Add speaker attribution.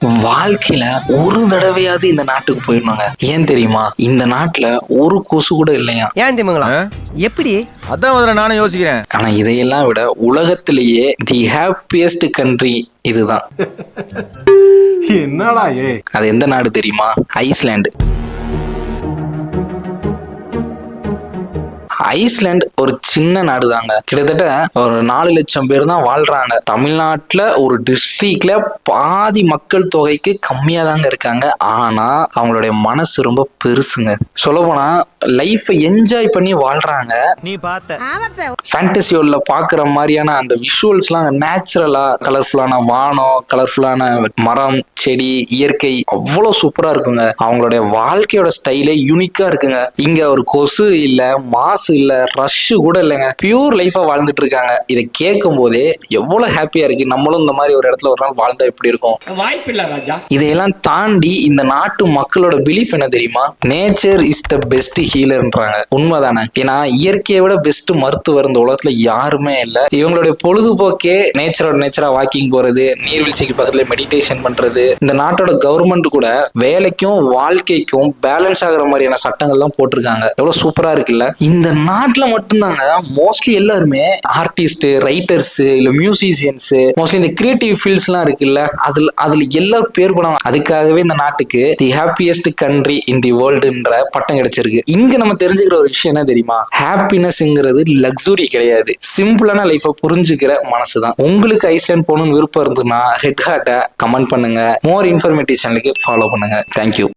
Speaker 1: வாழ்க்கையில ஒரு தடவையாவது இந்த நாட்டுக்கு போயிடணுங்க. ஏன் தெரியுமா? இந்த நாட்டுல ஒரு கொசு கூட இல்லையா.
Speaker 2: ஏன் தெரியுங்களா? எப்படி?
Speaker 3: அதான் முதல்ல நானும் யோசிக்கிறேன்.
Speaker 1: ஆனா இதையெல்லாம் விட உலகத்திலேயே தி ஹாப்பியஸ்ட் கண்ட்ரி இதுதான்.
Speaker 4: என்னடா
Speaker 1: அது எந்த நாடு தெரியுமா? ஐஸ்லாந்து. ஐஸ்லாந்து ஒரு சின்ன நாடு தாங்க. கிட்டத்தட்ட ஒரு 4 லட்சம் பேர் தான் வாழ்றாங்க. தமிழ்நாட்டுல ஒரு டிஸ்ட்ரிக்ட்ல பாதி மக்கள் தொகைக்கு கம்மியா தாங்க இருக்காங்க. ஆனா அவங்களுடைய மனசு ரொம்ப பெருசுங்க. சொல்ல போனா லைஃப் என்ஜாய் பண்ணி வாழ்றாங்க.
Speaker 2: நீ பார்த்த
Speaker 1: ஃபேண்டசி வேர்ல்ட்ல பாக்குற மாதிரியான அந்த விஷுவல்ஸ்லாம் நேச்சுரலா, கலர்ஃபுல்லான வானம், கலர்ஃபுல்லான மரம், செடி, இயற்கை அவ்வளவு சூப்பரா இருக்குங்க. அவங்களுடைய வாழ்க்கையோட ஸ்டைலே யூனிக்கா இருக்குங்க. இங்க ஒரு கொசு இல்ல, மாசு இல்ல, ரஷ் கூட இல்லைங்க. பியூர் லைஃபா வாழ்ந்துட்டு இருக்காங்க. இதை கேட்கும் போதே எவ்வளவு ஹாப்பியா இருக்கு. நம்மளும் இந்த மாதிரி ஒரு இடத்துல ஒரு நாள் வாழ்ந்தா எப்படி இருக்கும்?
Speaker 5: வாய்ப்பில்லை ராஜா.
Speaker 1: இதையெல்லாம் தாண்டி இந்த நாட்டு மக்களோட பிலீஃப் என்ன தெரியுமா? நேச்சர் இஸ் த பெஸ்ட் ஹீலர்ன்றாங்க. உண்மைதானே? ஏன்னா இயற்கையை விட பெஸ்ட் மருத்துவர் இந்த உலகத்துல யாருமே இல்ல. இவங்களுடைய பொழுதுபோக்கே நேச்சரா வாக்கிங் போறது, நீர்வீழ்ச்சிக்கு பக்கத்துல மெடிடேஷன் பண்றது. இந்த நாட்டோட கவர்மெண்ட் கூட வேலைக்கும் வாழ்க்கைக்கும் பேலன்ஸ் ஆகுற மாதிரியான சட்டங்கள்லாம் போட்டிருக்காங்க. எவ்வளவு சூப்பரா இருக்குல்ல. இந்த நாட்டுல மட்டும்தாங்க மோஸ்ட்லி எல்லாருமே ஆர்டிஸ்ட், ரைட்டர்ஸ், இல்ல மியூசிஷியன்ஸ், மோஸ்ட்லி இந்த கிரியேட்டிவ் ஃபீல்ட்ஸ் எல்லாம் இருக்குல்ல, அதுல எல்லாரும் பேர் போனாங்க. அதுக்காகவே இந்த நாட்டுக்கு தி ஹாப்பியஸ்ட் கண்ட்ரி இன் தி வேர்ல்டுன்ற பட்டம் கிடைச்சிருக்கு. இங்க நம்ம தெரிஞ்சுக்கிற ஒரு விஷயம் என்ன தெரியுமா? ஹாப்பினஸ்ங்கிறது லக்ஸுரி கிடையாது. சிம்பிளான லைஃபை புரிஞ்சுக்கிற மனசுதான். உங்களுக்கு ஐஸ்லாந்து போகணும்னு விருப்பம் இருந்ததுன்னா ரெட் ஹார்ட்டை கமெண்ட் பண்ணுங்க. மோர் இன்ஃபர்மேட்டிவ் சேனலுக்கு ஃபாலோ பண்ணுங்க. தேங்க்யூ.